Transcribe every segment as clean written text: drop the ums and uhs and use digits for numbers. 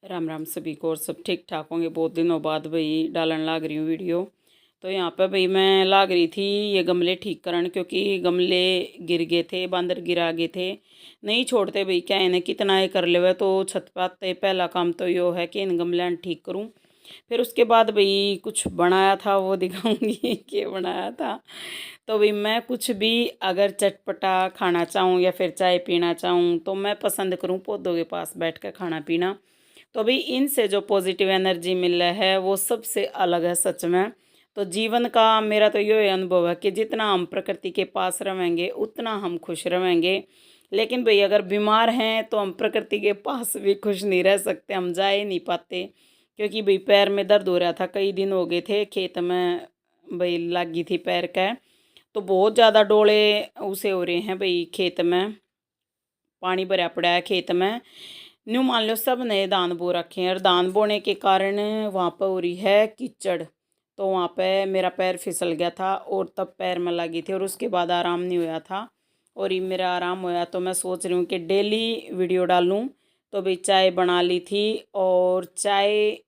राम राम सभी को। और सब ठीक ठाक होंगे। बहुत दिनों बाद भाई डालन लाग रही हूँ वीडियो। तो यहाँ पे भाई मैं लाग रही थी ये गमले ठीक करन, क्योंकि गमले गिर गए थे, बांदर गिरा गए थे। नहीं छोड़ते भाई, क्या इन्हें कितना ये कर ले। तो छत पे आते पहला काम तो यो है कि इन गमले ठीक करूँ। फिर उसके बाद भाई कुछ बनाया था, वो दिखाऊंगी कि बनाया था। तो भाई मैं कुछ भी अगर चटपटा खाना चाहूँ या फिर चाय पीना चाहूँ तो मैं पसंद करूँ पौधों के पास बैठ कर खाना पीना। तो भाई इनसे जो पॉजिटिव एनर्जी मिल रहा है वो सबसे अलग है सच में। तो जीवन का मेरा तो ये अनुभव है कि जितना हम प्रकृति के पास रहेंगे उतना हम खुश रहेंगे। लेकिन भाई अगर बीमार हैं तो हम प्रकृति के पास भी खुश नहीं रह सकते, हम जा ही नहीं पाते। क्योंकि भाई पैर में दर्द हो रहा था, कई दिन हो गए थे, खेत में भाई लगी थी पैर का। तो बहुत ज़्यादा डोले उसे हो रहे हैं भाई, खेत में पानी भरा पड़ा है खेत में। न्यू मान लो सब नए दान बो रखे हैं और दान बोने के कारण वहाँ पर हो रही है कीचड़। तो वहाँ पे मेरा पैर फिसल गया था और तब पैर में लगी थी और उसके बाद आराम नहीं हुआ था। और ये मेरा आराम हुआ तो मैं सोच रही हूँ कि डेली वीडियो डालूँ। तो भाई चाय बना ली थी और चाय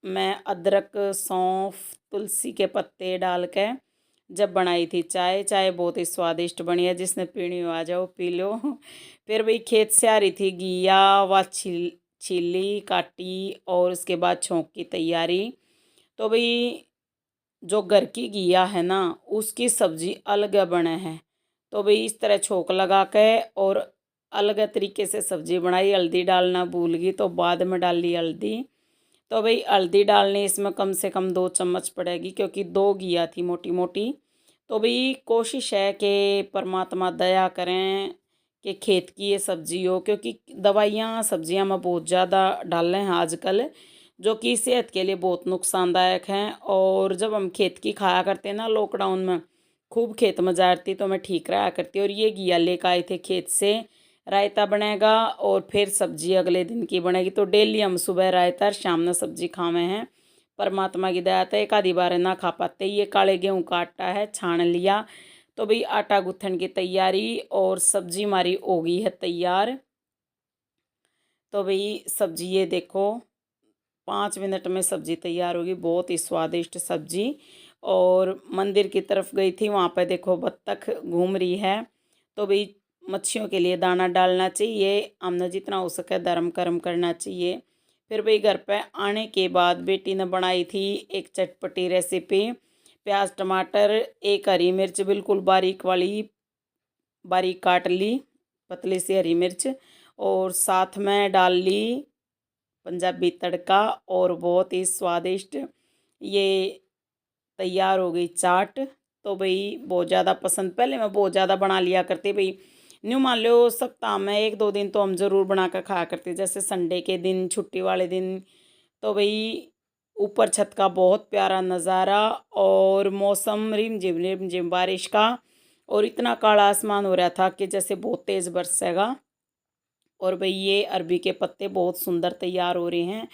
मैं अदरक सौंफ तुलसी के पत्ते डाल के जब बनाई थी चाय, चाय बहुत ही स्वादिष्ट बनी है। जिसने पीनी हो आ जाओ पी लो। फिर भाई खेत से आ रही थी घिया व छीली काटी और उसके बाद छोंक की तैयारी। तो भाई जो घर की घिया है ना उसकी सब्जी अलग बने है। तो भाई इस तरह छोंक लगा के और अलग तरीके से सब्जी बनाई। हल्दी डालना भूल गई तो बाद में डाल ली हल्दी। तो भाई हल्दी डालनी इसमें कम से कम 2 चम्मच पड़ेगी, क्योंकि 2 घिया थी मोटी मोटी। तो भाई कोशिश है कि परमात्मा दया करें कि खेत की ये सब्जी हो, क्योंकि दवाइयाँ सब्जियाँ में बहुत ज़्यादा डाल रहे हैं आजकल, जो कि सेहत के लिए बहुत नुकसानदायक हैं। और जब हम खेत की खाया करते हैं ना लॉकडाउन में, खूब खेत में जाती तो मैं ठीक रहा करती। और ये घिया लेकर आए थे खेत से। रायता बनेगा और फिर सब्जी अगले दिन की बनेगी। तो डेली हम सुबह रायता और शाम में सब्जी खावे हैं। परमात्मा की दया तो एक आधी बार ना खा पाते। ये काले गेहूं का आटा है, छान लिया। तो भाई आटा गूंथन की तैयारी और सब्जी हमारी हो गई है तैयार। तो भाई सब्जी ये देखो 5 मिनट में सब्जी तैयार होगी, बहुत ही स्वादिष्ट सब्जी। और मंदिर की तरफ गई थी, वहाँ पे देखो बत्तख घूम रही है। तो भाई मच्छियों के लिए दाना डालना चाहिए, हमने जितना हो सके धर्म कर्म करना चाहिए। फिर भाई घर पे आने के बाद बेटी ने बनाई थी एक चटपटी रेसिपी। प्याज टमाटर एक हरी मिर्च बिल्कुल बारीक वाली बारीक काट ली, पतली सी हरी मिर्च, और साथ में डाल ली पंजाबी तड़का। और बहुत ही स्वादिष्ट ये तैयार हो गई चाट। तो भाई बहुत ज़्यादा पसंद, पहले मैं बहुत ज़्यादा बना लिया करती भाई। न्यू मान लो सप्ताह में 1-2 दिन तो हम ज़रूर बना कर खाया करते, जैसे संडे के दिन छुट्टी वाले दिन। तो भाई ऊपर छत का बहुत प्यारा नज़ारा और मौसम रिम झिम बारिश का। और इतना काला आसमान हो रहा था कि जैसे बहुत तेज़ बरसेगा। और भाई ये अरबी के पत्ते बहुत सुंदर तैयार हो रहे हैं।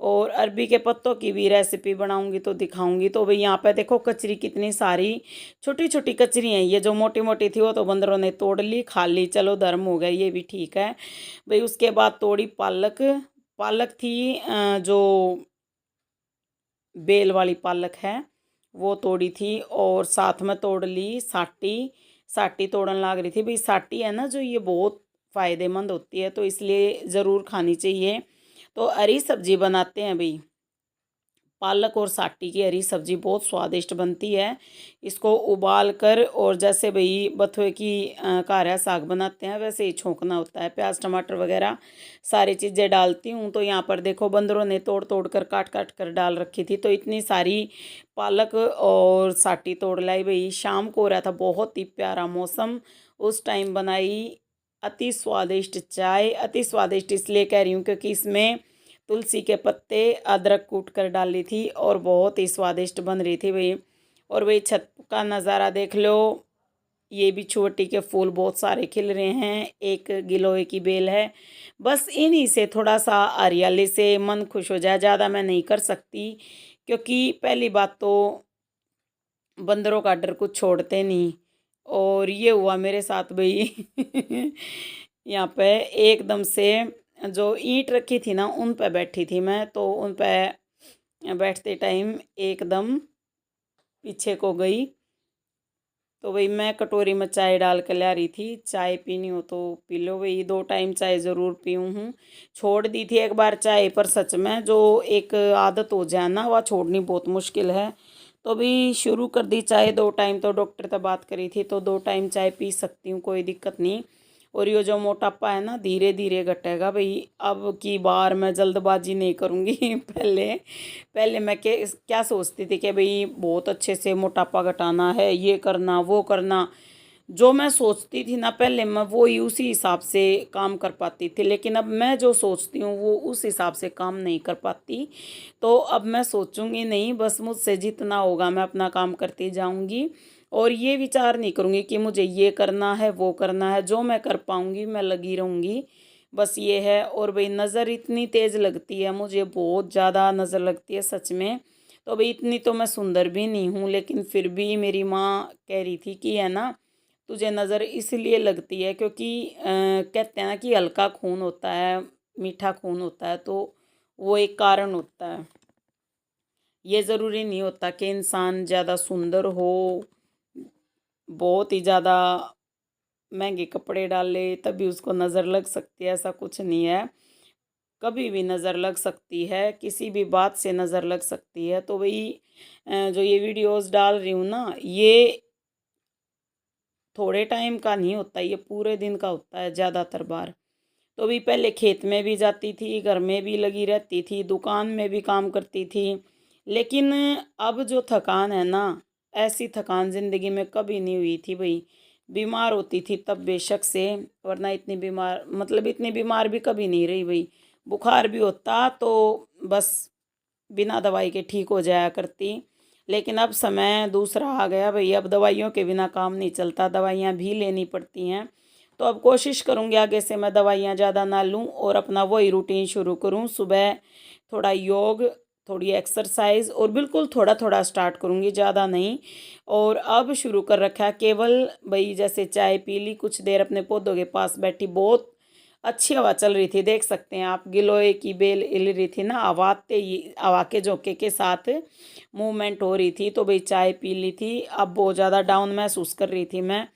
और अरबी के पत्तों की भी रेसिपी बनाऊंगी तो दिखाऊंगी। तो भाई यहाँ पे देखो कचरी कितनी सारी छोटी छोटी कचरी हैं। ये जो मोटी मोटी थी वो तो बंदरों ने तोड़ ली खा ली, चलो धर्म हो गया, ये भी ठीक है। भाई उसके बाद तोड़ी पालक। पालक थी जो बेल वाली पालक है वो तोड़ी थी। और साथ में तोड़ ली साटी। साटी तोड़न लाग रही थी भाई। साटी है ना जो, ये बहुत फ़ायदेमंद होती है, तो इसलिए ज़रूर खानी चाहिए। तो हरी सब्जी बनाते हैं भाई, पालक और साटी की हरी सब्जी बहुत स्वादिष्ट बनती है। इसको उबाल कर और जैसे भाई बथुए की कारा साग बनाते हैं वैसे ही छोंकना होता है। प्याज टमाटर वगैरह सारी चीज़ें डालती हूँ। तो यहाँ पर देखो बंदरों ने तोड़ तोड़ कर काट काट कर डाल रखी थी, तो इतनी सारी पालक और साटी तोड़ लाई भाई। शाम को हो रहा था बहुत ही प्यारा मौसम, उस टाइम बनाई अति स्वादिष्ट चाय। अति स्वादिष्ट इसलिए कह रही हूँ क्योंकि इसमें तुलसी के पत्ते अदरक कूट कर डाली थी और बहुत ही स्वादिष्ट बन रही थी भाई। और भाई छत का नज़ारा देख लो, ये भी छोटी के फूल बहुत सारे खिल रहे हैं। एक गिलोय की बेल है, बस इन्हीं से थोड़ा सा हरियाली से मन खुश हो जाए। ज़्यादा मैं नहीं कर सकती, क्योंकि पहली बात तो बंदरों का डर कुछ छोड़ते नहीं। और ये हुआ मेरे साथ भाई। यहाँ पे एकदम से जो ईंट रखी थी ना उन पे बैठी थी मैं, तो उन पे बैठते टाइम एकदम पीछे को गई। तो वही मैं कटोरी में चाय डाल कर ला रही थी। चाय पीनी हो तो पी लो, वही 2 टाइम चाय ज़रूर पीऊँ हूँ। छोड़ दी थी एक बार चाय, पर सच में जो एक आदत हो जाए ना वह छोड़नी बहुत मुश्किल है। तो अभी शुरू कर दी चाय 2 टाइम, तो डॉक्टर से बात करी थी तो 2 टाइम चाय पी सकती हूँ, कोई दिक्कत नहीं। और ये जो मोटापा है ना धीरे धीरे घटेगा भाई। अब की बार मैं जल्दबाजी नहीं करूँगी। पहले पहले मैं क्या सोचती थी कि भाई बहुत अच्छे से मोटापा घटाना है, ये करना वो करना। जो मैं सोचती थी ना पहले, मैं वो ही उसी हिसाब से काम कर पाती थी, लेकिन अब मैं जो सोचती हूँ वो उस हिसाब से काम नहीं कर पाती। तो अब मैं सोचूंगी नहीं, बस मुझसे जितना होगा मैं अपना काम करती जाऊंगी। और ये विचार नहीं करूंगी कि मुझे ये करना है वो करना है, जो मैं कर पाऊंगी मैं लगी रहूंगी। बस ये है। और भाई नज़र इतनी तेज़ लगती है मुझे, बहुत ज़्यादा नज़र लगती है सच में। तो भाई इतनी तो मैं सुंदर भी नहीं हूँ, लेकिन फिर भी मेरी माँ कह रही थी कि है ना तुझे नज़र इसलिए लगती है क्योंकि कहते हैं ना कि हल्का खून होता है, मीठा खून होता है, तो वो एक कारण होता है। ये ज़रूरी नहीं होता कि इंसान ज़्यादा सुंदर हो, बहुत ही ज़्यादा महंगे कपड़े डाल ले तभी उसको नज़र लग सकती है, ऐसा कुछ नहीं है। कभी भी नज़र लग सकती है, किसी भी बात से नज़र लग सकती है। तो वही जो ये वीडियोस डाल रही हूँ ना, ये थोड़े टाइम का नहीं होता, ये पूरे दिन का होता है ज़्यादातर बार। तो भी पहले खेत में भी जाती थी, घर में भी लगी रहती थी, दुकान में भी काम करती थी। लेकिन अब जो थकान है ना, ऐसी थकान ज़िंदगी में कभी नहीं हुई थी भाई। बीमार होती थी तब बेशक से, वरना इतनी बीमार, मतलब इतनी बीमार भी कभी नहीं रही भाई। बुखार भी होता तो बस बिना दवाई के ठीक हो जाया करती। लेकिन अब समय दूसरा आ गया भाई, अब दवाइयों के बिना काम नहीं चलता, दवाइयाँ भी लेनी पड़ती हैं। तो अब कोशिश करूँगी आगे से मैं दवाइयाँ ज़्यादा ना लूँ और अपना वही रूटीन शुरू करूँ। सुबह थोड़ा योग, थोड़ी एक्सरसाइज, और बिल्कुल थोड़ा थोड़ा स्टार्ट करूँगी, ज़्यादा नहीं। और अब शुरू कर रखा है केवल भाई, जैसे चाय पी ली, कुछ देर अपने पौधों के पास बैठी, बहुत अच्छी हवा चल रही थी, देख सकते हैं आप। गिलोय की बेल हिल रही थी ना, हवा के झोंके के साथ मूवमेंट हो रही थी। तो भाई चाय पी ली थी, अब बहुत ज़्यादा डाउन महसूस कर रही थी, मैं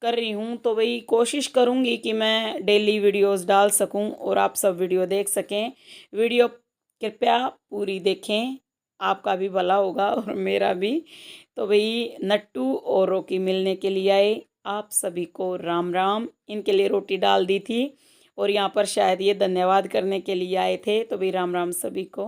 कर रही हूँ। तो भाई कोशिश करूँगी कि मैं डेली वीडियोस डाल सकूँ और आप सब वीडियो देख सकें। वीडियो कृपया पूरी देखें, आपका भी भला होगा और मेरा भी। तो भाई नट्टू और रोकी मिलने के लिए आए, आप सभी को राम राम। इनके लिए रोटी डाल दी थी और यहाँ पर शायद ये धन्यवाद करने के लिए आए थे। तो भाई राम राम सभी को।